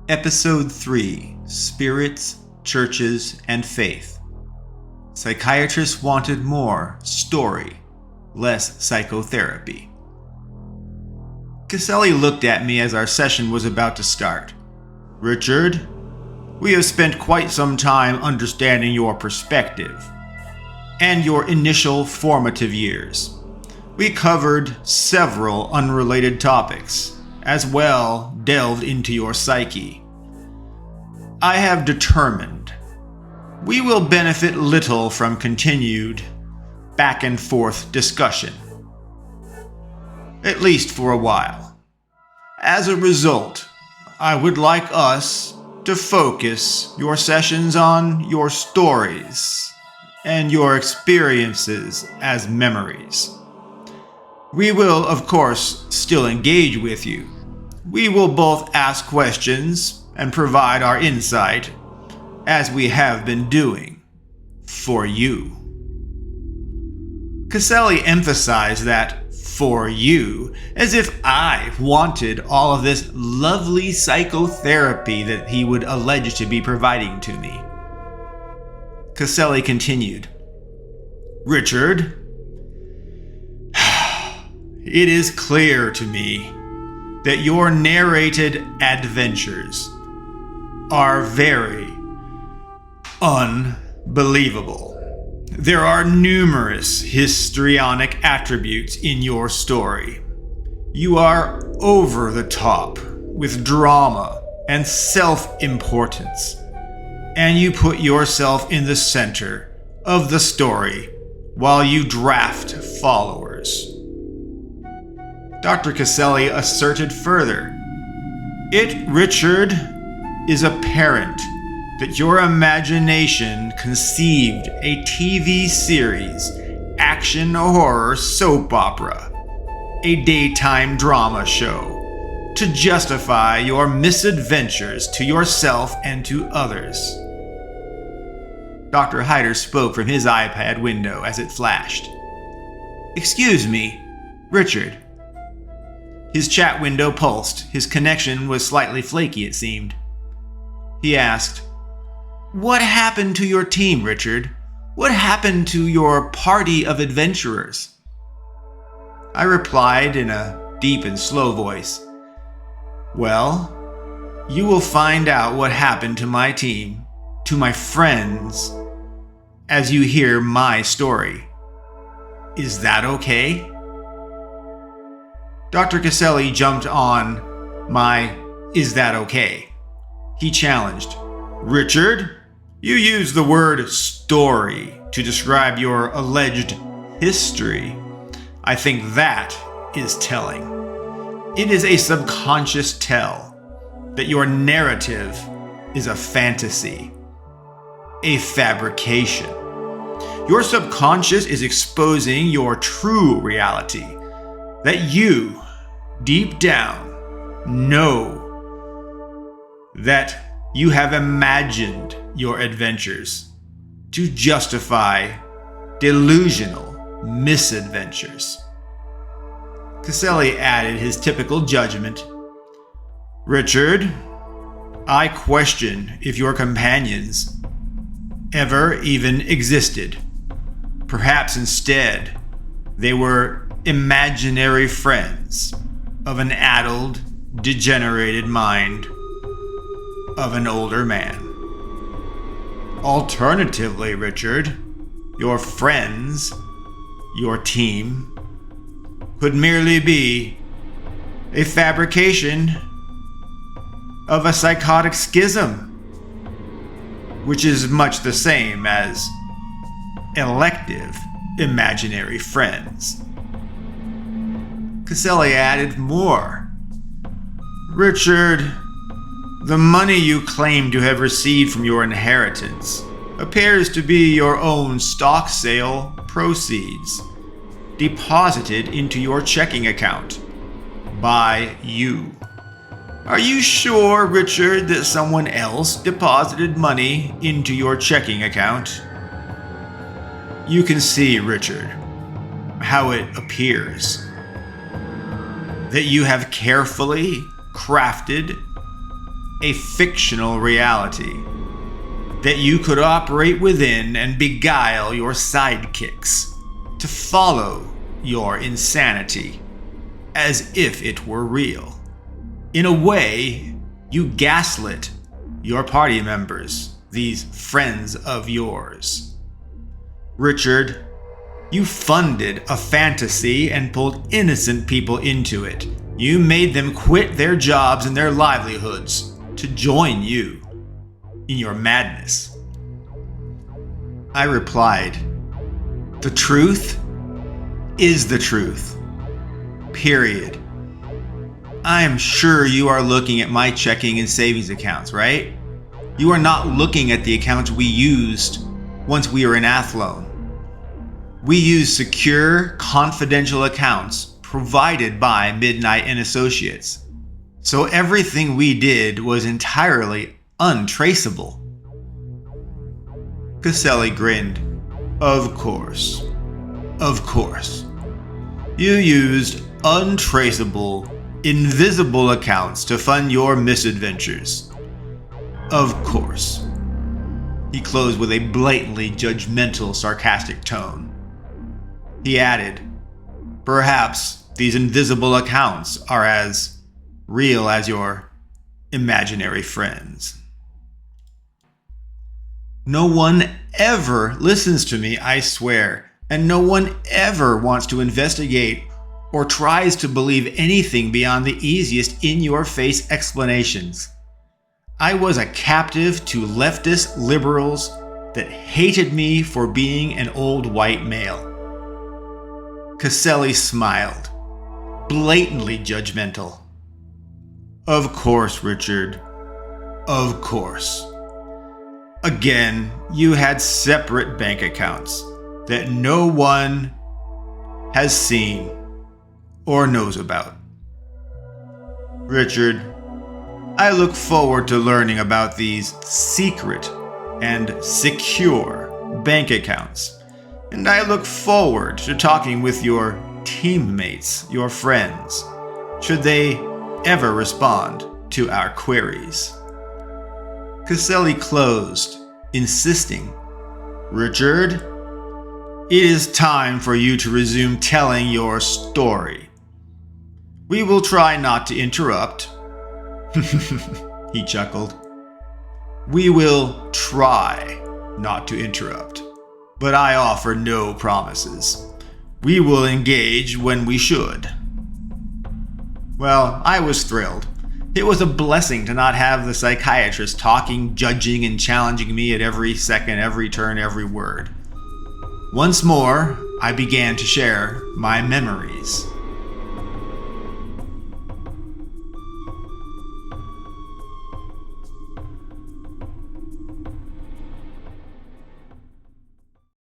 Episode 3, Spirits, Churches, and Faith. Psychiatrists wanted more story, less psychotherapy. Caselli looked at me as our session was about to start. Richard, we have spent quite some time understanding your perspective and your initial formative years. We covered several unrelated topics, as well delved into your psyche. I have determined we will benefit little from continued back and forth discussion, at least for a while. As a result, I would like us to focus your sessions on your stories and your experiences as memories. We will, of course, still engage with you. We will both ask questions and provide our insight, as we have been doing, for you. Caselli emphasized that for you, as if I wanted all of this lovely psychotherapy that he would allege to be providing to me. Caselli continued, Richard, it is clear to me that your narrated adventures are very unbelievable. There are numerous histrionic attributes in your story. You are over the top with drama and self-importance, and you put yourself in the center of the story while you draft followers. Dr. Caselli asserted further, Richard, is apparent that your imagination conceived a TV series, action horror soap opera, a daytime drama show, to justify your misadventures to yourself and to others. Dr. Hyder spoke from his iPad window as it flashed. Excuse me, Richard. His chat window pulsed. His connection was slightly flaky, it seemed. He asked, What happened to your team, Richard? What happened to your party of adventurers? I replied in a deep and slow voice, Well, you will find out what happened to my team, to my friends, as you hear my story. Is that okay? Dr. Caselli jumped on my "Is that okay?" He challenged, Richard, you used the word story to describe your alleged history. I think that is telling. It is a subconscious tell that your narrative is a fantasy, a fabrication. Your subconscious is exposing your true reality, that you, deep down, know that you have imagined your adventures to justify delusional misadventures. Caselli added his typical judgment. Richard, I question if your companions ever even existed. Perhaps instead, they were imaginary friends of an addled, degenerated mind of an older man. Alternatively, Richard, your friends, your team, could merely be a fabrication of a psychotic schism, which is much the same as elective imaginary friends. Caselli added more. Richard, the money you claim to have received from your inheritance appears to be your own stock sale proceeds, deposited into your checking account by you. Are you sure, Richard, that someone else deposited money into your checking account? You can see, Richard, how it appears that you have carefully crafted a fictional reality that you could operate within and beguile your sidekicks to follow your insanity as if it were real. In a way, you gaslit your party members, these friends of yours. Richard, you funded a fantasy and pulled innocent people into it. You made them quit their jobs and their livelihoods to join you in your madness. I replied, the truth is the truth. Period. I am sure you are looking at my checking and savings accounts, right? You are not looking at the accounts we used once we were in Athlone. We used secure, confidential accounts provided by Midnight and Associates. So everything we did was entirely untraceable. Caselli grinned. Of course. Of course. You used untraceable, invisible accounts to fund your misadventures. Of course. He closed with a blatantly judgmental, sarcastic tone. He added, perhaps these invisible accounts are as real as your imaginary friends. No one ever listens to me, I swear, and no one ever wants to investigate or tries to believe anything beyond the easiest in-your-face explanations. I was a captive to leftist liberals that hated me for being an old white male. Caselli smiled, blatantly judgmental. Of course, Richard. Of course. Again, you had separate bank accounts that no one has seen or knows about. Richard, I look forward to learning about these secret and secure bank accounts. And I look forward to talking with your teammates, your friends, should they ever respond to our queries. Caselli closed, insisting, Richard, it is time for you to resume telling your story. We will try not to interrupt. He chuckled. We will try not to interrupt. But I offer no promises. We will engage when we should. Well, I was thrilled. It was a blessing to not have the psychiatrist talking, judging, and challenging me at every second, every turn, every word. Once more, I began to share my memories.